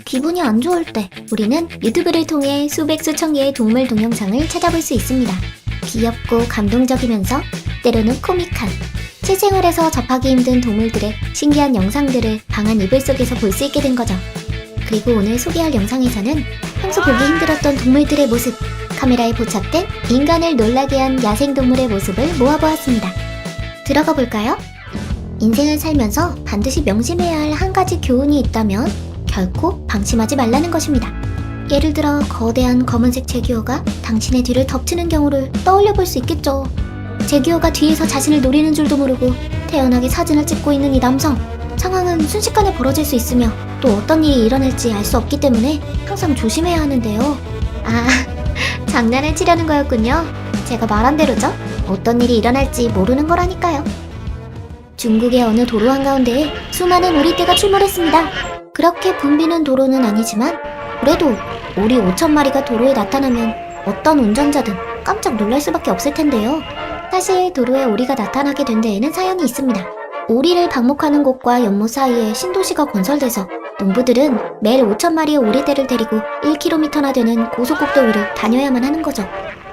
기분이 안 좋을 때 우리는 유튜브를 통해 수백 수천 개의 동물 동영상을 찾아볼 수 있습니다. 귀엽고 감동적이면서 때로는 코믹한 실생활에서 접하기 힘든 동물들의 신기한 영상들을 방한 이불 속에서 볼 수 있게 된 거죠. 그리고 오늘 소개할 영상에서는 평소 보기 힘들었던 동물들의 모습, 카메라에 포착된 인간을 놀라게 한 야생동물의 모습을 모아보았습니다. 들어가 볼까요? 인생을 살면서 반드시 명심해야 할 한 가지 교훈이 있다면 결코 방심하지 말라는 것입니다. 예를 들어 거대한 검은색 제규어가 당신의 뒤를 덮치는 경우를 떠올려 볼 수 있겠죠. 제규어가 뒤에서 자신을 노리는 줄도 모르고 태연하게 사진을 찍고 있는 이 남성. 상황은 순식간에 벌어질 수 있으며 또 어떤 일이 일어날지 알 수 없기 때문에 항상 조심해야 하는데요. 아, 장난을 치려는 거였군요. 제가 말한 대로죠. 어떤 일이 일어날지 모르는 거라니까요. 중국의 어느 도로 한가운데에 수많은 오리떼가 출몰했습니다. 그렇게 붐비는 도로는 아니지만 그래도 오리 5,000마리가 도로에 나타나면 어떤 운전자든 깜짝 놀랄 수밖에 없을 텐데요. 사실 도로에 오리가 나타나게 된 데에는 사연이 있습니다. 오리를 방목하는 곳과 연못 사이에 신도시가 건설돼서 농부들은 매일 5,000마리의 오리떼를 데리고 1km나 되는 고속국도 위를 다녀야만 하는 거죠.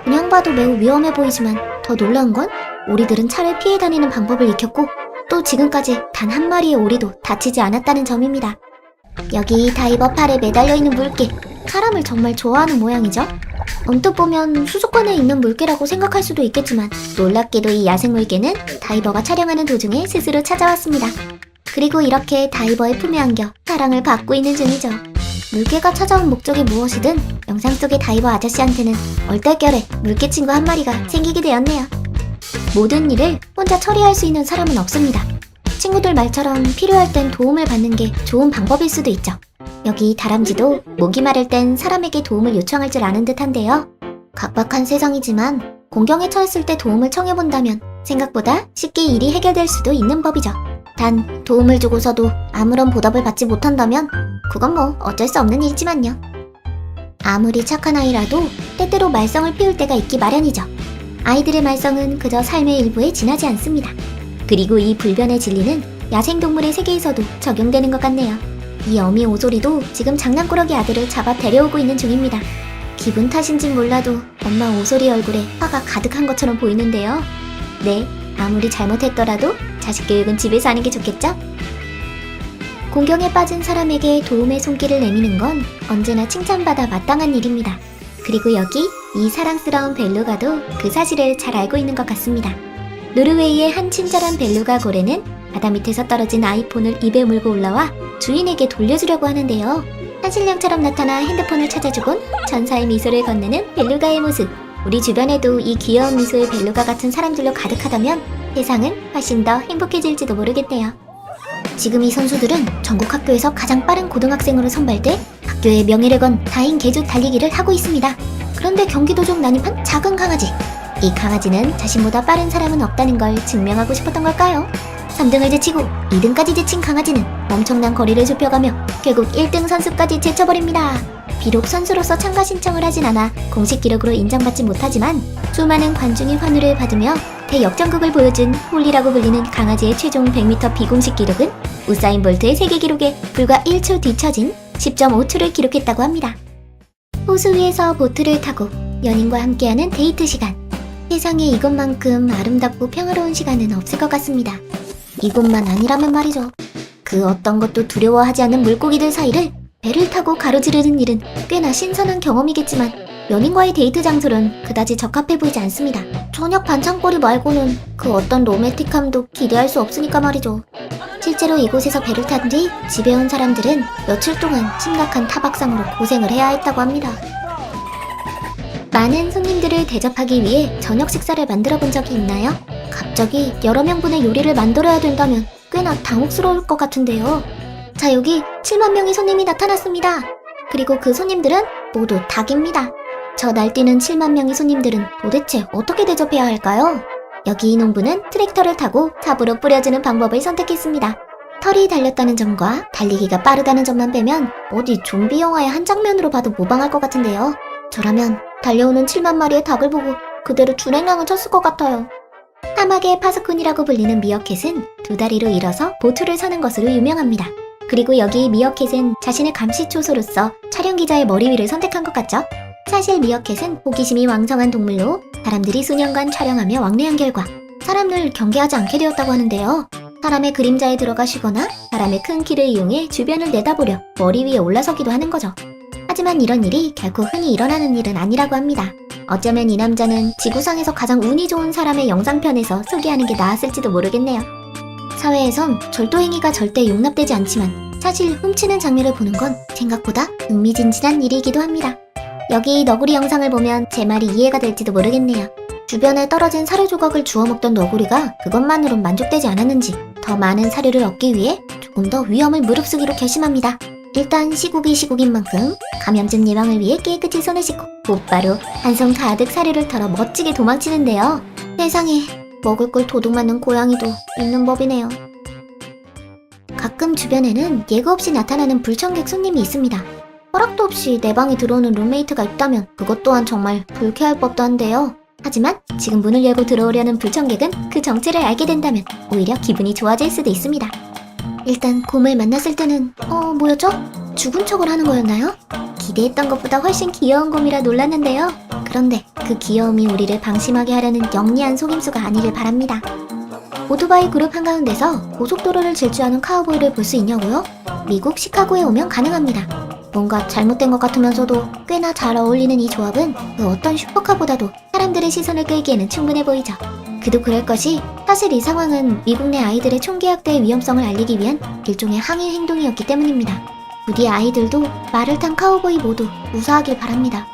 그냥 봐도 매우 위험해 보이지만 더 놀라운 건 오리들은 차를 피해 다니는 방법을 익혔고 또 지금까지 단 한 마리의 오리도 다치지 않았다는 점입니다. 여기 다이버 팔에 매달려 있는 물개, 사람을 정말 좋아하는 모양이죠? 언뜻 보면 수족관에 있는 물개라고 생각할 수도 있겠지만 놀랍게도 이 야생 물개는 다이버가 촬영하는 도중에 스스로 찾아왔습니다. 그리고 이렇게 다이버의 품에 안겨 사랑을 받고 있는 중이죠. 물개가 찾아온 목적이 무엇이든 영상 속의 다이버 아저씨한테는 얼떨결에 물개 친구 한 마리가 생기게 되었네요. 모든 일을 혼자 처리할 수 있는 사람은 없습니다. 친구들 말처럼 필요할 땐 도움을 받는 게 좋은 방법일 수도 있죠. 여기 다람쥐도 목이 마를 땐 사람에게 도움을 요청할 줄 아는 듯한데요. 각박한 세상이지만 공경에 처했을 때 도움을 청해본다면 생각보다 쉽게 일이 해결될 수도 있는 법이죠. 단 도움을 주고서도 아무런 보답을 받지 못한다면 그건 뭐 어쩔 수 없는 일이지만요. 아무리 착한 아이라도 때때로 말썽을 피울 때가 있기 마련이죠. 아이들의 말썽은 그저 삶의 일부에 지나지 않습니다. 그리고 이 불변의 진리는 야생동물의 세계에서도 적용되는 것 같네요. 이 어미 오소리도 지금 장난꾸러기 아들을 잡아 데려오고 있는 중입니다. 기분 탓인진 몰라도 엄마 오소리 얼굴에 화가 가득한 것처럼 보이는데요. 네, 아무리 잘못했더라도 자식 교육은 집에서 하는 게 좋겠죠? 공경에 빠진 사람에게 도움의 손길을 내미는 건 언제나 칭찬받아 마땅한 일입니다. 그리고 여기 이 사랑스러운 벨루가도 그 사실을 잘 알고 있는 것 같습니다. 노르웨이의 한 친절한 벨루가 고래는 바다 밑에서 떨어진 아이폰을 입에 물고 올라와 주인에게 돌려주려고 하는데요. 한신령처럼 나타나 핸드폰을 찾아주곤 천사의 미소를 건네는 벨루가의 모습. 우리 주변에도 이 귀여운 미소의 벨루가 같은 사람들로 가득하다면 세상은 훨씬 더 행복해질지도 모르겠네요. 지금 이 선수들은 전국 학교에서 가장 빠른 고등학생으로 선발돼 학교의 명예를 건 4인 계주 달리기를 하고 있습니다. 그런데 경기 도중 난입한 작은 강아지. 이 강아지는 자신보다 빠른 사람은 없다는 걸 증명하고 싶었던 걸까요? 3등을 제치고 2등까지 제친 강아지는 엄청난 거리를 좁혀가며 결국 1등 선수까지 제쳐버립니다. 비록 선수로서 참가 신청을 하진 않아 공식 기록으로 인정받지 못하지만 수많은 관중의 환호를 받으며 대역전극을 보여준 홀리라고 불리는 강아지의 최종 100m 비공식 기록은 우사인 볼트의 세계 기록에 불과 1초 뒤처진 10.5초를 기록했다고 합니다. 호수 위에서 보트를 타고 연인과 함께하는 데이트 시간. 세상에 이것만큼 아름답고 평화로운 시간은 없을 것 같습니다. 이것만 아니라면 말이죠. 그 어떤 것도 두려워하지 않는 물고기들 사이를 배를 타고 가로지르는 일은 꽤나 신선한 경험이겠지만 연인과의 데이트 장소는 그다지 적합해 보이지 않습니다. 저녁 반찬거리 말고는 그 어떤 로맨틱함도 기대할 수 없으니까 말이죠. 실제로 이곳에서 배를 탄 뒤 집에 온 사람들은 며칠 동안 심각한 타박상으로 고생을 해야 했다고 합니다. 많은 손님들을 대접하기 위해 저녁 식사를 만들어 본 적이 있나요? 갑자기 여러 명분의 요리를 만들어야 된다면 꽤나 당혹스러울 것 같은데요. 자, 여기 7만 명의 손님이 나타났습니다. 그리고 그 손님들은 모두 닭입니다. 저 날뛰는 7만 명의 손님들은 도대체 어떻게 대접해야 할까요? 여기 이 농부는 트랙터를 타고 삽으로 뿌려주는 방법을 선택했습니다. 털이 달렸다는 점과 달리기가 빠르다는 점만 빼면 어디 좀비 영화의 한 장면으로 봐도 모방할 것 같은데요. 저라면 달려오는 7만 마리의 닭을 보고 그대로 줄행랑을 쳤을 것 같아요. 사막의 파수꾼이라고 불리는 미어캣은 두 다리로 일어서 보트를 서는 것으로 유명합니다. 그리고 여기 미어캣은 자신의 감시초소로서 촬영기자의 머리 위를 선택한 것 같죠? 사실 미어캣은 호기심이 왕성한 동물로 사람들이 수년간 촬영하며 왕래한 결과 사람을 경계하지 않게 되었다고 하는데요. 사람의 그림자에 들어가시거나 사람의 큰 키를 이용해 주변을 내다보려 머리 위에 올라서기도 하는 거죠. 하지만 이런 일이 결코 흔히 일어나는 일은 아니라고 합니다. 어쩌면 이 남자는 지구상에서 가장 운이 좋은 사람의 영상편에서 소개하는 게 나았을지도 모르겠네요. 사회에선 절도행위가 절대 용납되지 않지만 사실 훔치는 장면을 보는 건 생각보다 흥미진진한 일이기도 합니다. 여기 너구리 영상을 보면 제 말이 이해가 될지도 모르겠네요. 주변에 떨어진 사료 조각을 주워 먹던 너구리가 그것만으론 만족되지 않았는지 더 많은 사료를 얻기 위해 조금 더 위험을 무릅쓰기로 결심합니다. 일단 시국인 만큼 감염증 예방을 위해 깨끗이 손을 씻고 곧바로 한 손 가득 사료를 털어 멋지게 도망치는데요. 세상에, 먹을 걸 도둑 맞는 고양이도 있는 법이네요. 가끔 주변에는 예고 없이 나타나는 불청객 손님이 있습니다. 허락도 없이 내 방에 들어오는 룸메이트가 있다면 그것 또한 정말 불쾌할 법도 한데요. 하지만 지금 문을 열고 들어오려는 불청객은 그 정체를 알게 된다면 오히려 기분이 좋아질 수도 있습니다. 일단 곰을 만났을 때는 뭐였죠? 죽은 척을 하는 거였나요? 기대했던 것보다 훨씬 귀여운 곰이라 놀랐는데요. 그런데 그 귀여움이 우리를 방심하게 하려는 영리한 속임수가 아니길 바랍니다. 오토바이 그룹 한가운데서 고속도로를 질주하는 카우보이를 볼 수 있냐고요? 미국 시카고에 오면 가능합니다. 뭔가 잘못된 것 같으면서도 꽤나 잘 어울리는 이 조합은 그 어떤 슈퍼카보다도 사람들의 시선을 끌기에는 충분해 보이죠. 그도 그럴 것이 사실 이 상황은 미국 내 아이들의 총기학대의 위험성을 알리기 위한 일종의 항의 행동이었기 때문입니다. 부디 아이들도 말을 탄 카우보이 모두 무사하길 바랍니다.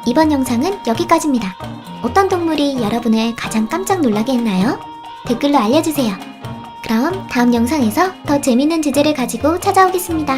이번 영상은 여기까지입니다. 어떤 동물이 여러분을 가장 깜짝 놀라게 했나요? 댓글로 알려주세요. 그럼 다음 영상에서 더 재밌는 주제를 가지고 찾아오겠습니다.